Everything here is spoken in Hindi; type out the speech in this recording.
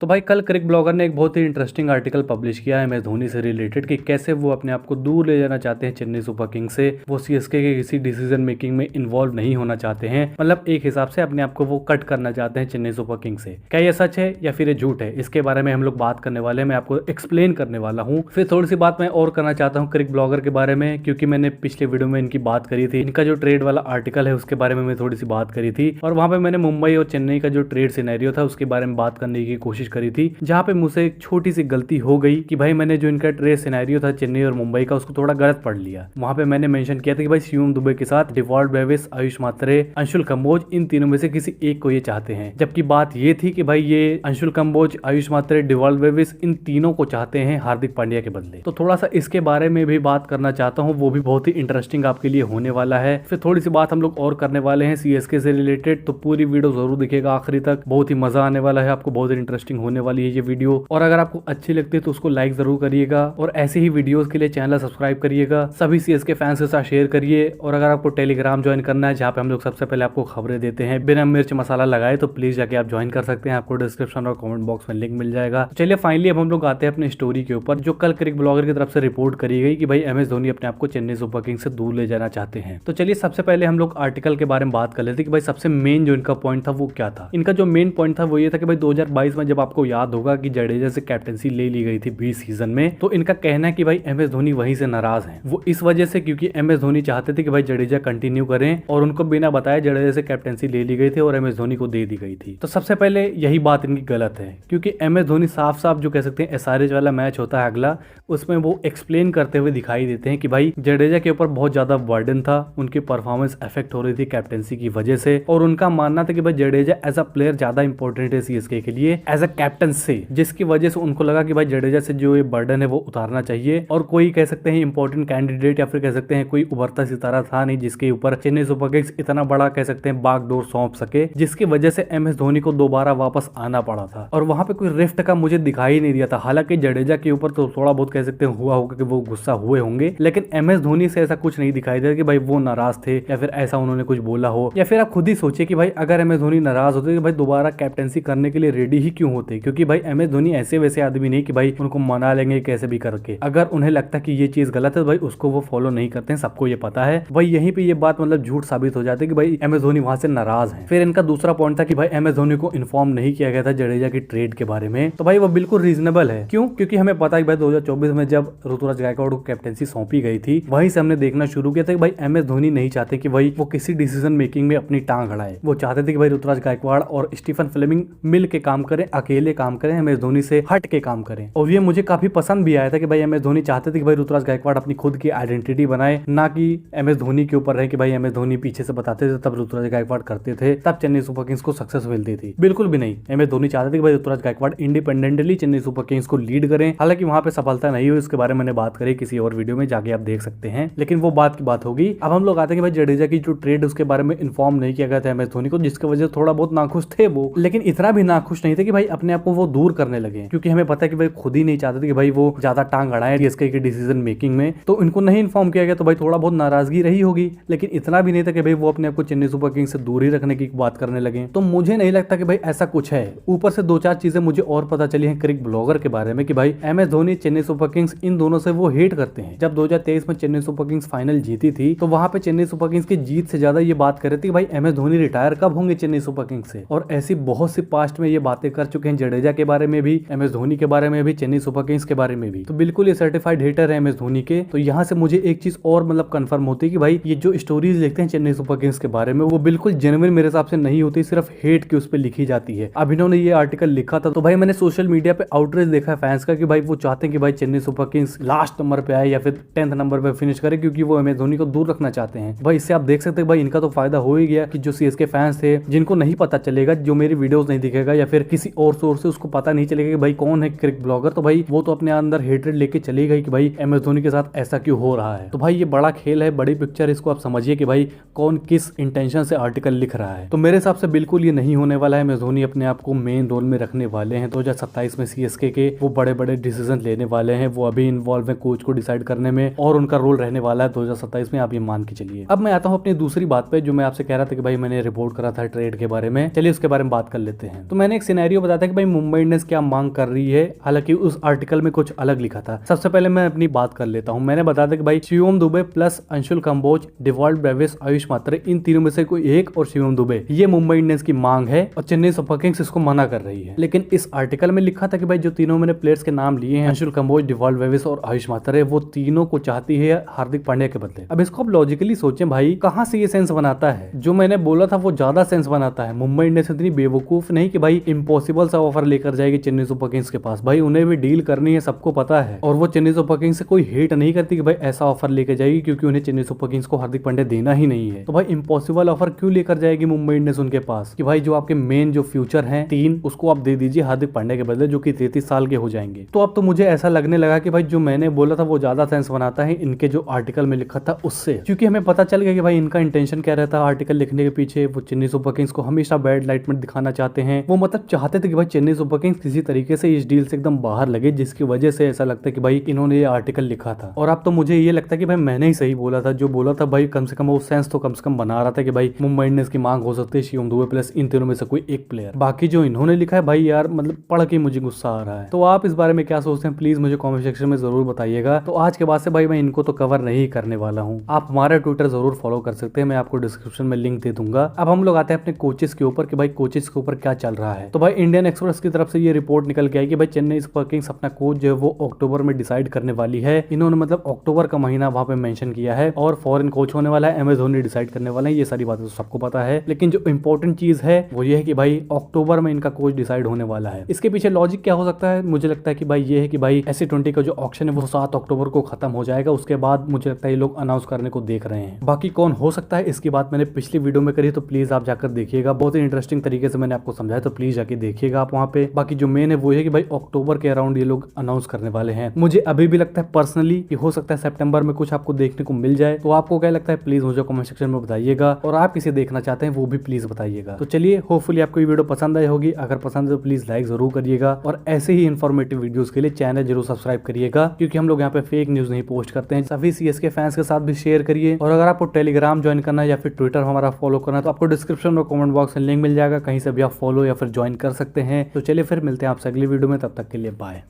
तो भाई कल क्रिक ब्लॉगर ने एक बहुत ही इंटरेस्टिंग आर्टिकल पब्लिश किया है एम एस धोनी से रिलेटेड कि कैसे वो अपने आप को दूर ले जाना चाहते हैं चेन्नई सुपर किंग्स से। वो सीएसके के किसी डिसीजन मेकिंग में इन्वॉल्व नहीं होना चाहते हैं, मतलब एक हिसाब से अपने आप को वो कट करना चाहते हैं चेन्नई सुपर किंग्स से। क्या ये सच है या फिर ये झूठ है, इसके बारे में हम लोग बात करने वाले हैं। मैं आपको एक्सप्लेन करने वाला हूँ। फिर थोड़ी सी बात मैं और करना चाहता हूँ क्रिक ब्लॉगर के बारे में, क्योंकि मैंने पिछले वीडियो में इनकी बात करी थी। इनका जो ट्रेड वाला आर्टिकल है उसके बारे में मैं थोड़ी सी बात करी थी, और वहां पे मैंने मुंबई और चेन्नई का जो ट्रेड सिनेरियो था उसके बारे में बात करने की कोशिश करी थी, जहां पे मुझसे एक छोटी सी गलती हो गई कि भाई मैंने जो इनका ट्रेड सिनेरियो था चेन्नई और मुंबई का उसको थोड़ा गलत पढ़ लिया। वहां पे मैंने मेंशन किया था कि भाई शिवम दुबे के साथ डिवॉल्ट ब्रेविस, आयुष मात्रे, अंशुल कंबोज, इन तीनों में से किसी एक को ये चाहते हैं। जबकि बात ये थी कि भाई ये अंशुल कंबोज, आयुष मात्रे, डिवॉल्ट ब्रेविस इन तीनों को चाहते हैं हार्दिक पांड्या के बदले। तो थोड़ा सा इसके बारे में भी बात करना चाहता हूँ, वो भी बहुत ही इंटरेस्टिंग आपके लिए होने वाला है। फिर थोड़ी सी बात हम लोग और करने वाले हैं सीएसके से रिलेटेड, तो पूरी वीडियो जरूर देखिएगा आखिरी तक, बहुत ही मजा आने वाला है आपको, बहुत ही इंटरेस्टिंग होने वाली है ये वीडियो। और अगर आपको अच्छी लगती है तो उसको लाइक जरूर करिएगा, और ऐसे ही वीडियोस के लिए चैनल सब्सक्राइब करिएगा, सभी सीएसके फैंस के साथ शेयर करिए। और अगर आपको टेलीग्राम ज्वाइन करना है जहाँ पे हम लोग सबसे पहले आपको खबरें देते हैं बिना मिर्च मसाला लगाए, तो प्लीज जाके आप ज्वाइन कर सकते हैं। आपको डिस्क्रिप्शन और कमेंट बॉक्स में लिंक मिल जाएगा। चलिए फाइनली अब हम लोग आते हैं अपने स्टोरी के ऊपर, जो कल क्रिक ब्लॉगर की तरफ से रिपोर्ट करी गई कि भाई एम एस धोनी अपने आप को चेन्नई सुपर किंग्स से दूर ले जाना चाहते हैं। तो चलिए सबसे पहले हम लोग आर्टिकल के बारे में बात कर लेते कि भाई सबसे मेन जो इनका पॉइंट था वो क्या था। इनका जो मेन पॉइंट था वो ये था कि भाई 2022 में जब आपको याद होगा कि जडेजा से कैप्टनसी ले ली गई थी 20 सीजन में, तो इनका कहना है कि भाई एम एस धोनी वहीं से नाराज हैं। वो इस वजह से क्योंकि एम एस धोनी चाहते थे कि भाई जडेजा कंटिन्यू करें, और उनको बिना बताए जडेजा से कैप्टनसी ले ली गई थी और एम एस धोनी को दे दी गई थी। तो सबसे पहले यही बात इनकी गलत है, क्योंकि एम एस धोनी साफ साफ जो कह सकते हैं एसआरएच वाला मैच होता है अगला, उसमें वो एक्सप्लेन करते हुए दिखाई देते हैं कि भाई जडेजा के ऊपर बहुत ज्यादा बर्डन था, उनकी परफॉर्मेंस अफेक्ट हो रही थी कैप्टनसी की वजह से, और उनका मानना था कि भाई जडेजा एज अ प्लेयर ज्यादा इंपॉर्टेंट है सीएसके के लिए एज अ कैप्टन से, जिसकी वजह से उनको लगा कि भाई जडेजा से जो ये बर्डन है वो उतारना चाहिए। और कोई कह सकते हैं इंपॉर्टेंट कैंडिडेट या फिर कह सकते हैं कोई उभरता सितारा था नहीं जिसके ऊपर चेन्नई सुपर किंग्स इतना बड़ा कह सकते हैं बागडोर सौंप सके, जिसकी वजह से एम एस धोनी को दोबारा वापस आना पड़ा था। और वहां पे कोई रिफ्ट का मुझे दिखाई नहीं दिया था। हालांकि जडेजा के ऊपर तो थोड़ा बहुत कह सकते हैं हुआ होगा कि वो गुस्सा हुए होंगे, लेकिन एम एस धोनी से ऐसा कुछ नहीं दिखाई दिया कि भाई वो नाराज थे या फिर ऐसा उन्होंने कुछ बोला हो। या फिर आप खुद ही सोचिए कि भाई अगर एम एस धोनी नाराज होते तो भाई दोबारा कैप्टनसी करने के लिए रेडी ही क्यों होते, क्योंकि भाई एम एस धोनी ऐसे वैसे आदमी नहीं कि भाई उनको मना लेंगे कैसे भी करके। अगर उन्हें लगता है कि ये चीज गलत है तो भाई उसको वो फॉलो नहीं करते हैं, सबको ये पता है। भाई यहीं पे ये बात मतलब झूठ साबित हो जाती है कि भाई एम एस धोनी वहां से नाराज है। फिर इनका दूसरा पॉइंट था कि भाई एम एस धोनी को इन्फॉर्म नहीं किया गया था जडेजा की ट्रेड के बारे में। तो भाई वो बिल्कुल रीजनेबल है। क्यों? क्योंकि हमें पता है कि भाई 2024 में जब ऋतुराज गायकवाड़ को कैप्टनसी सौंपी गई थी, वहीं से हमने देखना शुरू किया था कि भाई एम एस धोनी नहीं चाहते कि भाई वो किसी डिसीजन मेकिंग में अपनी टांग अड़ाए। वो चाहते थे कि भाई ऋतुराज गायकवाड़ और स्टीफन फ्लेमिंग मिल के काम करें, अकेले काम करें, एम एस धोनी से हट के काम करें। और ये मुझे काफी पसंद भी आया था कि भाई एम एस धोनी चाहते थे कि भाई ऋतुराज गायकवाड़ अपनी खुद की आइडेंटिटी बनाए, ना कि एम एस धोनी के ऊपर रहे कि भाई एम एस धोनी पीछे से बताते थे तब ऋतुराज गायकवाड़ करते थे, तब चेन्नई सुपर किंग्स को सक्सेस मिलती थी। बिल्कुल भी नहीं। एम एस धोनी चाहते थे कि भाई Ruturaj Gaikwad independently Chennai Super Kings को लीड करें। हालांकि वहां पे सफलता नहीं हुई, उसके बारे में मैंने बात करी किसी और वीडियो में, जाके आप देख सकते हैं, लेकिन वो बात की बात होगी। अब हम लोग आते हैं कि भाई जडेजा की जो ट्रेड उसके बारे में इन्फॉर्म नहीं किया गया था एम एस धोनी को, जिसकी वजह से थोड़ा बहुत नाखुश थे वो, लेकिन इतना भी नाखुश नहीं थे कि भाई अपने आप को वो दूर करने लगे, क्योंकि हमें पता है कि भाई खुद ही नहीं चाहते थे कि भाई वो ज्यादा टांग अड़ाए सीएसके की डिसीजन मेकिंग में। तो इनको नहीं इन्फॉर्म किया गया, तो भाई थोड़ा बहुत नाराजगी रही होगी, लेकिन इतना भी नहीं था कि भाई वो अपने आप को चेन्नई सुपर किंग्स से दूर ही रखने की बात करने लगे। तो मुझे नहीं लगता कि भाई ऐसा कुछ है। ऊपर से दो चार चीजें मुझे और पता चली हैं क्रिक ब्लॉगर के बारे में कि भाई M S Dhoni, Chennai Super Kings, इन दोनों से वो हेट करते हैं। जब 2023 में चेन्नई सुपर किंग्स फाइनल जीती थी, तो वहां पे चेन्नई सुपर किंग्स की जीत से ज्यादा ये बात कर रहे थे कि भाई एम एस धोनी रिटायर कब होंगे चेन्नई सुपर किंग्स से। और ऐसी बहुत सी पास्ट में ये बातें कर चुके हैं, जडेजा के बारे में भी, एम एस धोनी के बारे में भी, चेन्नई सुपर किंग्स के बारे में भी। तो बिल्कुल ये सर्टिफाइड हेटर है एम एस धोनी के। तो यहाँ से मुझे एक चीज और मतलब कंफर्म होती है कि भाई ये जो स्टोरीज लिखते हैं चेन्नई सुपर किंग्स के बारे में, वो बिल्कुल जेन्युइन मेरे हिसाब से नहीं होती, सिर्फ हेट की उस पर लिखी जाती है। अब इन्होंने ये आर्टिकल लिखा था तो भाई मैंने सोशल मीडिया पे आउटरीच देखा है फैंस का कि भाई वो चाहते हैं कि भाई Chennai Super Kings last number पे आए या फिर 10th नंबर पे फिनिश करे, क्योंकि वो एम एस धोनी को दूर रखना चाहते हैं। भाई इससे आप देख सकते हैं भाई इनका तो फायदा हो ही गया कि जो सीएसके फैंस थे, जिनको नहीं पता चलेगा, जो मेरी वीडियोस नहीं दिखेगा या फिर किसी और सोर्स से उसको पता नहीं चलेगा कि भाई कौन है क्रिक ब्लॉगर, तो भाई वो तो अपने अंदर हेट्रेड लेके चली गई कि भाई एम एस धोनी के साथ ऐसा क्यों हो रहा है। तो भाई ये बड़ा खेल है, बड़ी पिक्चर, इसको आप समझिए कि भाई कौन किस इंटेंशन से आर्टिकल लिख रहा है। तो मेरे हिसाब से बिल्कुल ये नहीं होने वाला है। एम एस धोनी अपने आप को मेन रोल में रखने वाले हैं 2027 में सीएसके के। वो बड़े बड़े डिसीजन लेने वाले हैं, वो अभी इन्वॉल्व है कोच को डिसाइड करने में, और उनका रोल रहने वाला है 2027 में, आप ये मान के चलिए। अब मैं आता हूँ अपनी दूसरी बात पे, जो मैं आपसे कह रहा था कि भाई मैंने रिपोर्ट करा था ट्रेड के बारे में। चलिए उसके बारे में बात कर लेते हैं। तो मैंने एक सिनेरियो बताया था कि भाई मुंबई इंडियंस क्या मांग कर रही है, हालांकि उस आर्टिकल में कुछ अलग लिखा था। सबसे पहले मैं अपनी बात कर लेता हूं। मैंने बता दिया कि भाई Shivam Dube plus Anshul Kamboj, Dewald Brevis, Ayush Mhatre, इन तीनों में से कोई एक और शिवम दुबे, ये मुंबई इंडियंस की मांग है और चेन्नई सुपर किंग्स इसको मना कर रही है। लेकिन इस आर्टिकल में लिखा था कि भाई जो तीनों मैंने प्लेयर्स के नाम लिए हैं, अंशुल कंबोज, डिवॉल्ट ब्रेविस और आयुष मात्रे, वो तीनों को चाहती है हार्दिक पांड्या के बदले। अब इसको आप लॉजिकली सोचें भाई, कहां से ये सेंस बनाता है? जो मैंने बोला था वो ज्यादा सेंस बनाता है। मुंबई इंडियंस इतनी बेवकूफ नहीं कि भाई इम्पॉसिबल सा ऑफर लेकर जाएगी चेन्नई सुपर किंग्स के पास। भाई उन्हें भी डील करनी है, सबको पता है। और वो चेन्नई सुपर किंग्स से कोई हेट नहीं करती कि भाई ऐसा ऑफर लेकर जाएगी, क्योंकि उन्हें चेन्नई सुपर किंग्स को हार्दिक पांड्या देना ही नहीं है। तो भाई इम्पॉसिबल ऑफर क्यों लेकर जाएगी मुंबई इंडियंस उनके पास कि भाई जो आपके मेन जो फ्यूचर हैं 3, उसको आप दे दीजिए हार्दिक पांड्या के बदले, जो कि 33 साल के हो जाएंगे। तो अब तो मुझे ऐसा लगने लगा कि भाई जो मैंने बोला था वो ज्यादा सेंस बनाता है इनके जो आर्टिकल में लिखा था उससे, क्योंकि हमें पता चल गया कि भाई इनका इंटेंशन क्या रहता है आर्टिकल लिखने के पीछे। वो चेन्नई सुपर किंग्स को हमेशा बैड लाइट में दिखाना चाहते हैं। वो मतलब चाहते थे कि भाई चेन्नई सुपर किंग्स किसी तरीके से इस डील से एकदम बाहर लगे, जिसकी वजह से ऐसा लगता है कि भाई इन्होंने ये आर्टिकल लिखा था। और अब तो मुझे ये लगता है कि भाई मैंने ही सही बोला था। जो बोला था भाई कम से कम वो सेंस तो कम से कम बना रहा था कि भाई मुंबई इंडियंस की मांग हो सकती है शिवम दुबे प्लस इन तीनों में से कोई एक प्लेयर। बाकी जो इन्होंने लिखा है भाई यार, मतलब पढ़ के मुझे गुस्सा आ रहा है। तो आप इस बारे में क्या सोचते हैं प्लीज मुझे कॉमेंट सेक्शन में जरूर बताइएगा। तो आज के बाद से भाई मैं इनको तो कवर नहीं करने वाला हूँ। आप हमारा ट्विटर जरूर फॉलो कर सकते हैं, मैं आपको डिस्क्रिप्शन में लिंक दे दूंगा। अब हम लोग आते हैं अपने कोचेस के ऊपर कि भाई कोचेस के ऊपर क्या चल रहा है। तो भाई इंडियन एक्सप्रेस की तरफ से ये रिपोर्ट निकल के आई कि भाई चेन्नई सुपर किंग्स अपना कोच जो है वो अक्टूबर में डिसाइड करने वाली है। इन्होंने मतलब अक्टूबर का महीना वहां पे मेंशन किया है और फॉरेन कोच होने वाला है, MS धोनी डिसाइड करने वाले हैं। ये सारी बातें तो सबको पता है, लेकिन जो इंपॉर्टेंट चीज है वो ये है कि भाई अक्टूबर में इनका कोच डिसाइड होने वाला है। इसके पीछे लॉजिक क्या हो सकता है? मुझे लगता है कि भाई ये है कि भाई SC20 का जो ऑक्शन है वो 7 अक्टूबर को खत्म हो जाएगा। उसके बाद मुझे लगता है ये लोग अनाउंस करने को देख रहे हैं। बाकी कौन हो सकता है इसकी बात मैंने पिछली वीडियो में करी, तो प्लीज आप जाकर देखिएगा। बहुत ही इंटरेस्टिंग तरीके से मैंने आपको समझाया, तो प्लीज जाके देखिएगा आप वहाँ पे। बाकी जो मेन है वो है कि भाई अक्टूबर के अराउंड ये लोग अनाउंस करने वाले हैं। मुझे अभी भी लगता है पर्सनली कि हो सकता है सितंबर में कुछ आपको देखने को मिल जाए। तो आपको क्या लगता है प्लीज मुझे कमेंट सेक्शन में बताइएगा, और आप किसे देखना चाहते हैं वो भी प्लीज बताइएगा। तो चलिए, होपफुली आपको ये वीडियो पसंद आई होगी। अगर पसंद है तो प्लीज लाइक जरूर करिएगा, और ऐसे ही इन्फॉर्मेटिव वीडियोस के लिए चैनल जरूर सब्सक्राइब करिएगा, क्योंकि हम लोग यहाँ पे फेक न्यूज नहीं पोस्ट करते हैं। सभी CSK फैंस के साथ भी शेयर करिए, और अगर आपको टेलीग्राम ज्वाइन करना है या फिर ट्विटर हमारा फॉलो करना है तो आपको डिस्क्रिप्शन और कमेंट बॉक्स में लिंक मिल जाएगा, कहीं से भी आप फॉलो या फिर ज्वाइन कर सकते हैं। तो चलिए फिर मिलते हैं आपसे अगली वीडियो में, तब तक के लिए बाय।